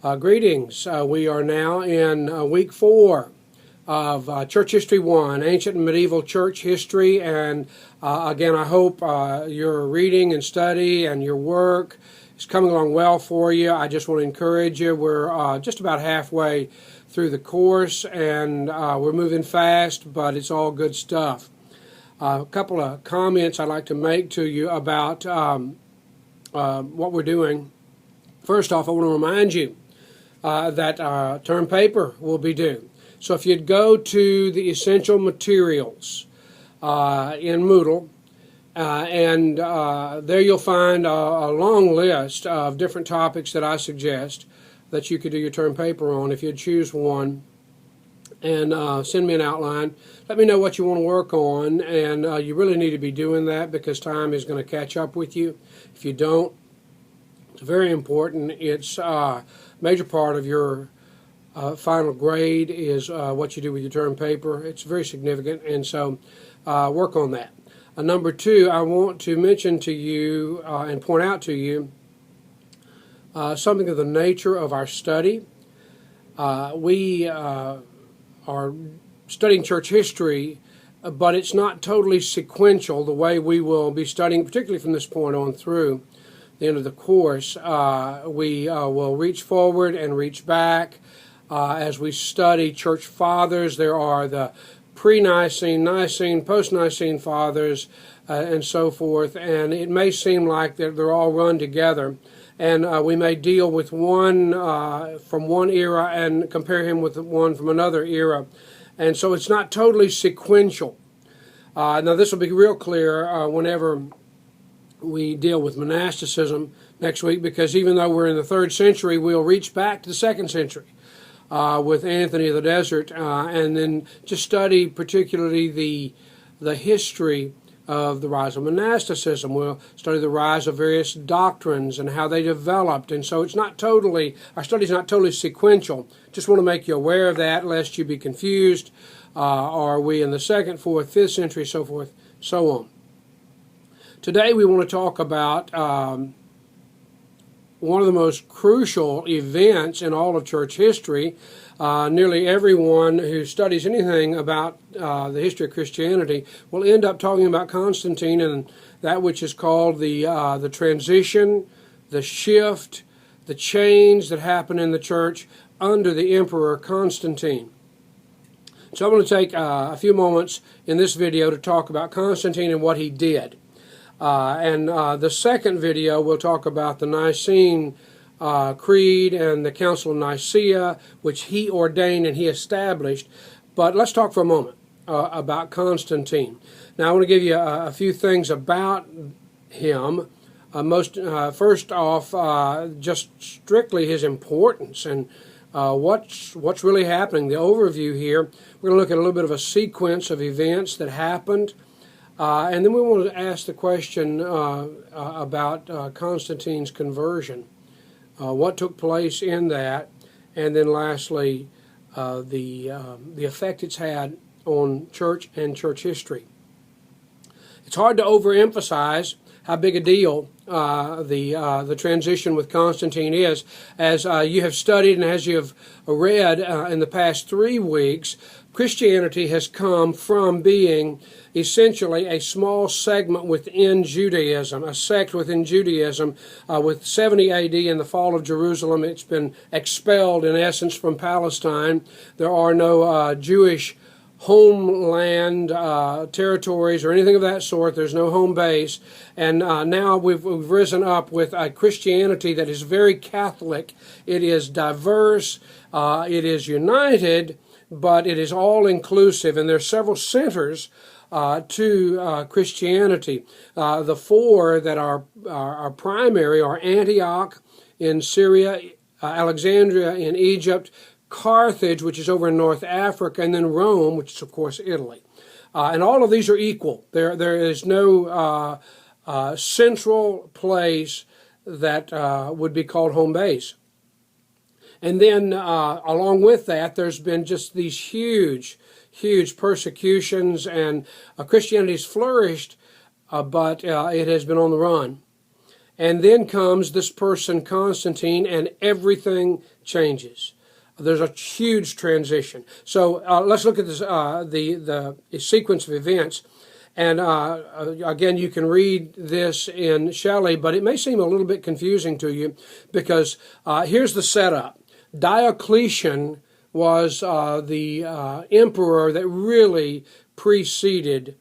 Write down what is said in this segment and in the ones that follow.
Greetings. We are now in week 4 of Church History 1, Ancient and Medieval Church History. And again, I hope your reading and study and your work is coming along well for you. I just want to encourage you. We're just about halfway through the course, and we're moving fast, but it's all good stuff. A couple of comments I'd like to make to you about what we're doing. First off, I want to remind you that term paper will be due. So if you'd go to the essential materials in Moodle, and there you'll find a long list of different topics that I suggest that you could do your term paper on if you'd choose one, and send me an outline. Let me know what you want to work on, and you really need to be doing that because time is going to catch up with you. If you don't, it's very important. It's a major part of your final grade is what you do with your term paper. It's very significant, and so work on that. Number 2, I want to mention to you and point out to you something of the nature of our study. We are studying church history, but it's not totally sequential the way we will be studying, particularly from this point on through the end of the course. We will reach forward and reach back as we study church fathers. There are the pre-Nicene, Nicene, post-Nicene fathers, and so forth, and it may seem like they're all run together. And we may deal with one from one era and compare him with one from another era. And so it's not totally sequential. Now this will be real clear whenever we deal with monasticism next week, because even though we're in the 3rd century, we'll reach back to the 2nd century with Anthony of the Desert, and then just study particularly the history of the rise of monasticism. We'll study the rise of various doctrines and how they developed. And so it's not totally, our study's not totally sequential. Just want to make you aware of that, lest you be confused. Are we in the 2nd, 4th, 5th century, so forth, so on. Today we want to talk about one of the most crucial events in all of church history. Nearly everyone who studies anything about the history of Christianity will end up talking about Constantine and that which is called the transition, the shift, the change that happened in the church under the Emperor Constantine. So I'm going to take a few moments in this video to talk about Constantine and what he did. And the second video we'll talk about the Nicene Creed and the Council of Nicaea, which he ordained and he established. But let's talk for a moment about Constantine. Now I want to give you a few things about him. First off, just strictly his importance and what's really happening. The overview here, we're going to look at a little bit of a sequence of events that happened. And then we want to ask the question about Constantine's conversion, what took place in that, and then lastly, the effect it's had on church and church history. It's hard to overemphasize how big a deal the transition with Constantine is. As you have studied and as you have read in the past 3 weeks, Christianity has come from being essentially a small segment within Judaism, a sect within Judaism. With 70 AD and the fall of Jerusalem, it's been expelled in essence from Palestine. There are no Jewish homeland territories or anything of that sort. There's no home base. And now we've risen up with a Christianity that is very Catholic. It is diverse. It is united, but it is all-inclusive, and there are several centers to Christianity. The 4 that are primary are Antioch in Syria, Alexandria in Egypt, Carthage, which is over in North Africa, and then Rome, which is, of course, Italy. And all of these are equal. There is no central place that would be called home base. And then along with that, there's been just these huge persecutions, and Christianity's flourished, but it has been on the run. And then comes this person, Constantine, and everything changes. There's a huge transition. So let's look at this, the sequence of events. And again, you can read this in Shelley, but it may seem a little bit confusing to you because here's the setup. Diocletian was the emperor that really preceded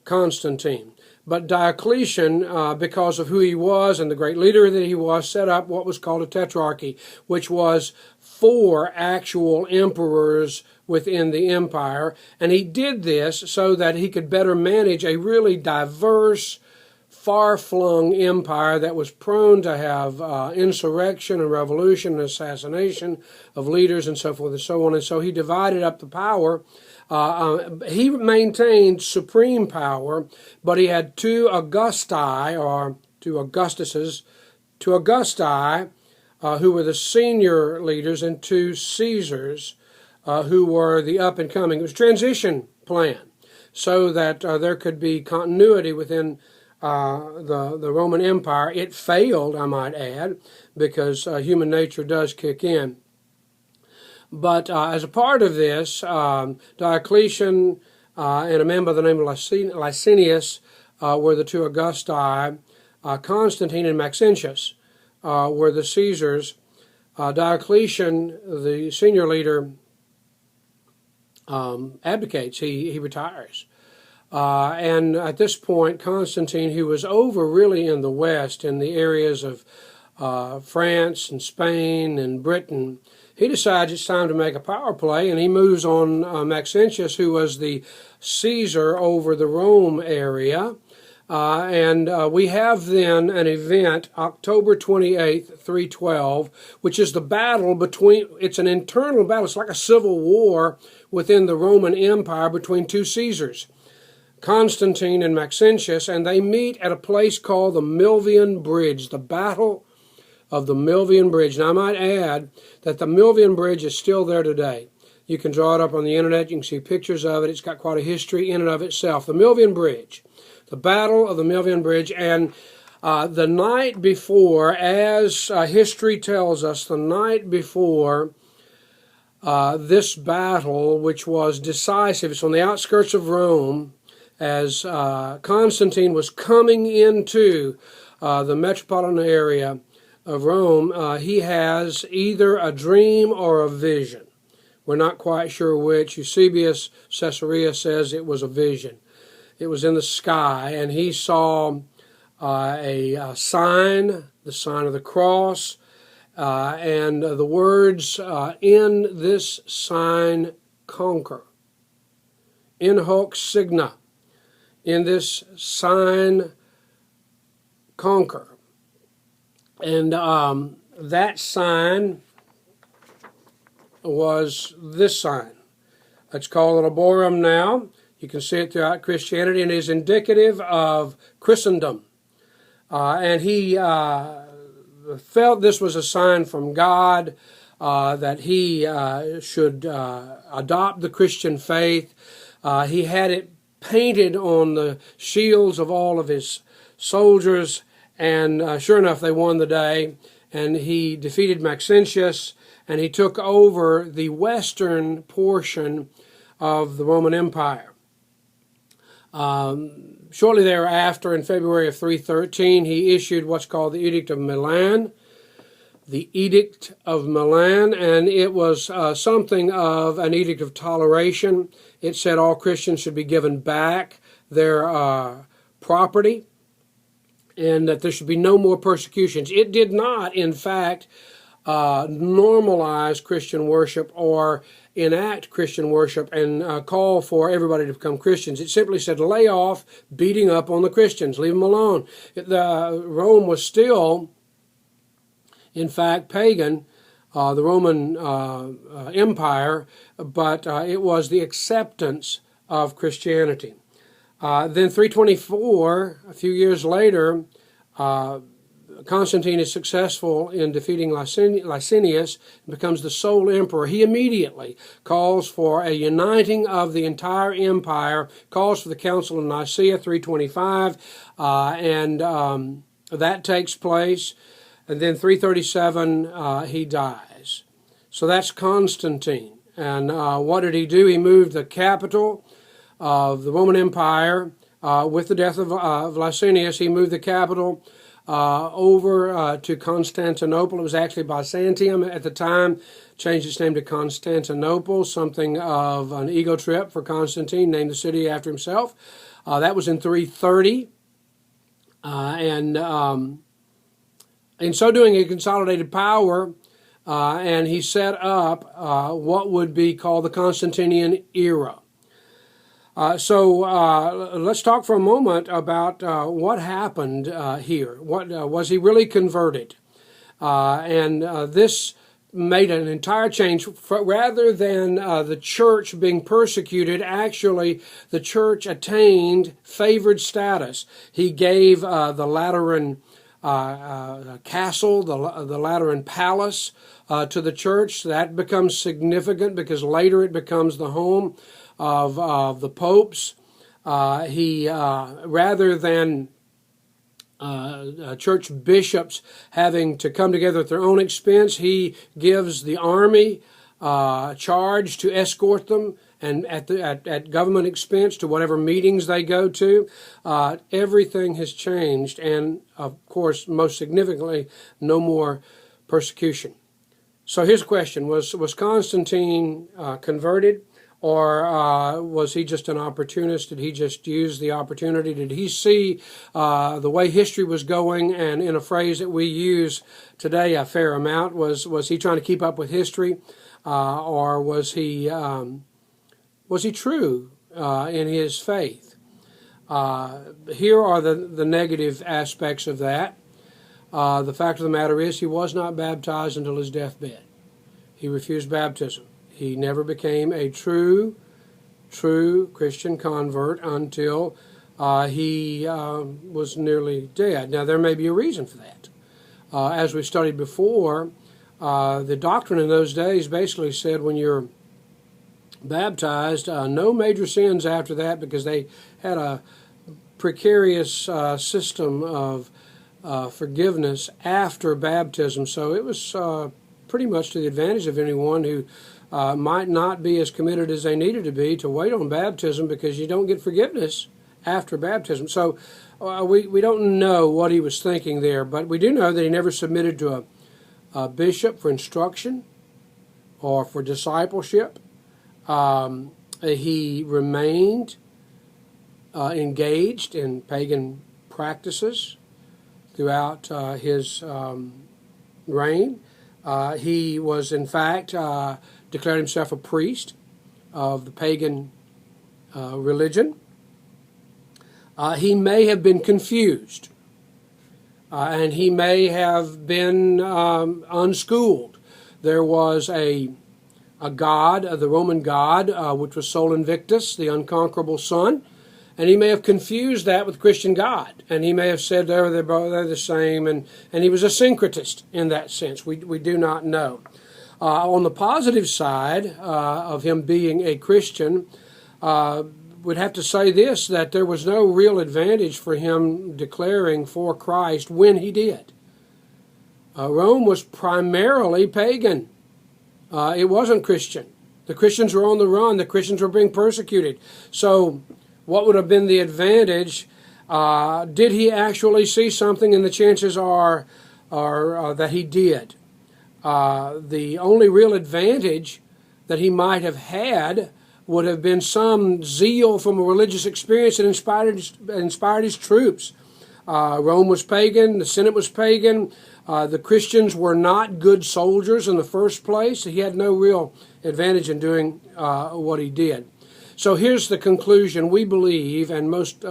Constantine. But Diocletian, because of who he was and the great leader that he was, set up what was called a tetrarchy, which was 4 actual emperors within the empire. And he did this so that he could better manage a really diverse, far-flung empire that was prone to have insurrection and revolution and assassination of leaders and so forth and so on. And so he divided up the power. He maintained supreme power, but he had 2 Augusti, or 2 Augustuses, 2 Augusti, who were the senior leaders, and 2 Caesars, who were the up-and-coming. It was a transition plan so that there could be continuity within the Roman Empire. It failed, I might add, because human nature does kick in. But as a part of this, Diocletian and a man by the name of Licinius were the 2 Augusti. Constantine and Maxentius were the Caesars. Diocletian, the senior leader, abdicates. He retires. And at this point, Constantine, who was over really in the west, in the areas of France and Spain and Britain, he decides it's time to make a power play, and he moves on Maxentius, who was the Caesar over the Rome area. And we have then an event, October 28th, 312, which is the battle between, it's an internal battle, it's like a civil war within the Roman Empire between 2 Caesars, Constantine and Maxentius, and they meet at a place called the Milvian Bridge, the Battle of the Milvian Bridge. Now, I might add that the Milvian Bridge is still there today. You can draw it up on the internet. You can see pictures of it. It's got quite a history in and of itself. The Milvian Bridge, the Battle of the Milvian Bridge. And the night before, as history tells us, the night before this battle, which was decisive, it's on the outskirts of Rome, as Constantine was coming into the metropolitan area of Rome, he has either a dream or a vision. We're not quite sure which. Eusebius Caesarea says it was a vision. It was in the sky, and he saw a sign, the sign of the cross, and the words, in this sign conquer. In hoc signa. In this sign conquer. And that sign was this sign. It's called a laborum now. You can see it throughout Christianity, and is indicative of Christendom. And he felt this was a sign from God, that he should adopt the Christian faith. He had it painted on the shields of all of his soldiers, and sure enough, they won the day, and he defeated Maxentius, and he took over the western portion of the Roman Empire. Shortly thereafter, in February of 313, he issued what's called the Edict of Milan. The Edict of Milan, and it was something of an edict of toleration. It said all Christians should be given back their property, and that there should be no more persecutions. It did not, in fact, normalize Christian worship or enact Christian worship and call for everybody to become Christians. It simply said lay off beating up on the Christians, leave them alone. Rome was still, in fact, pagan, the Roman Empire, but it was the acceptance of Christianity. Then 324, a few years later, Constantine is successful in defeating Licinius and becomes the sole emperor. He immediately calls for a uniting of the entire empire, calls for the Council of Nicaea, 325, and that takes place. And then 337, he dies. So that's Constantine. And what did he do? He moved the capital of the Roman Empire with the death of Licinius. He moved the capital over to Constantinople. It was actually Byzantium at the time, changed its name to Constantinople, something of an ego trip for Constantine, named the city after himself. That was in 330. And in so doing, he consolidated power, and he set up what would be called the Constantinian era. So let's talk for a moment about what happened here. What was he really converted? And this made an entire change. Rather than the church being persecuted, actually the church attained favored status. He gave the Lateran castle, the Lateran palace to the church. That becomes significant because later it becomes the home of the popes. He rather than church bishops having to come together at their own expense, he gives the army charge to escort them, and at government expense to whatever meetings they go to. Everything has changed, and of course, most significantly, no more persecution. So here's a question: Was Constantine converted? Or was he just an opportunist? Did he just use the opportunity? Did he see the way history was going, and in a phrase that we use today a fair amount, was he trying to keep up with history? Or was he true in his faith? Here are the negative aspects of that. The fact of the matter is he was not baptized until his deathbed. He refused baptism. He never became a true Christian convert until he was nearly dead. Now, there may be a reason for that. As we studied before, the doctrine in those days basically said when you're baptized, no major sins after that, because they had a precarious system of forgiveness after baptism. So it was pretty much to the advantage of anyone who might not be as committed as they needed to be to wait on baptism, because you don't get forgiveness after baptism. So we don't know what he was thinking there, but we do know that he never submitted to a bishop for instruction or for discipleship. He remained engaged in pagan practices throughout his reign. He was, in fact, declared himself a priest of the pagan religion. He may have been confused, and he may have been unschooled. There was a god, the Roman god, which was Sol Invictus, the unconquerable sun, and he may have confused that with Christian God, and he may have said they're the same, and he was a syncretist in that sense. We do not know. On the positive side of him being a Christian, we'd have to say this, that there was no real advantage for him declaring for Christ when he did. Rome was primarily pagan. It wasn't Christian. The Christians were on the run. The Christians were being persecuted. So what would have been the advantage? Did he actually see something? And the chances are that he did. The only real advantage that he might have had would have been some zeal from a religious experience that inspired his troops. Rome was pagan, the Senate was pagan, the Christians were not good soldiers in the first place. He had no real advantage in doing what he did. So here's the conclusion. We believe, and most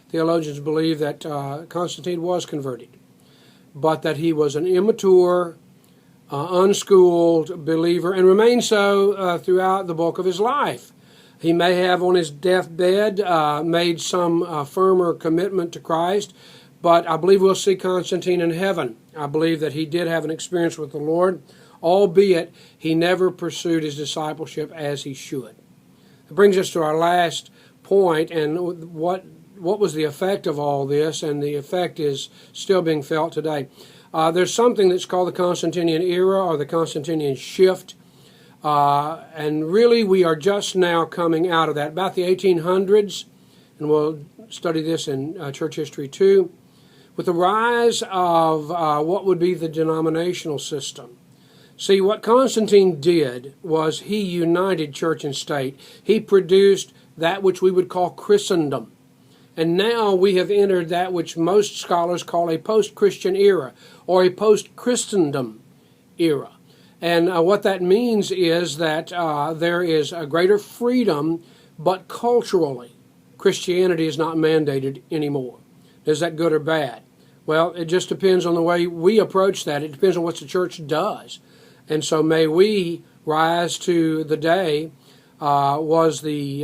theologians believe, that Constantine was converted, but that he was an immature, unschooled believer, and remained so throughout the bulk of his life. He may have on his deathbed made some firmer commitment to Christ, but I believe we'll see Constantine in heaven. I believe that he did have an experience with the Lord, albeit he never pursued his discipleship as he should. It brings us to our last point, and what was the effect of all this, and the effect is still being felt today. There's something that's called the Constantinian era or the Constantinian shift. And really we are just now coming out of that. About the 1800s, and we'll study this in church history too, with the rise of what would be the denominational system. See, what Constantine did was he united church and state. He produced that which we would call Christendom. And now we have entered that which most scholars call a post-Christian era or a post-Christendom era. And what that means is that there is a greater freedom, but culturally, Christianity is not mandated anymore. Is that good or bad? Well, it just depends on the way we approach that. It depends on what the church does. And so may we rise to the day. Was the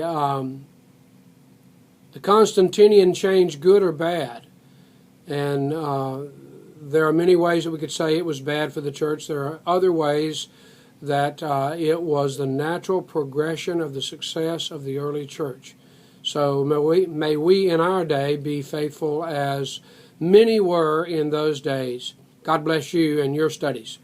Constantinian change good or bad? And there are many ways that we could say it was bad for the church. There are other ways that it was the natural progression of the success of the early church. So may we in our day be faithful as many were in those days. God bless you and your studies.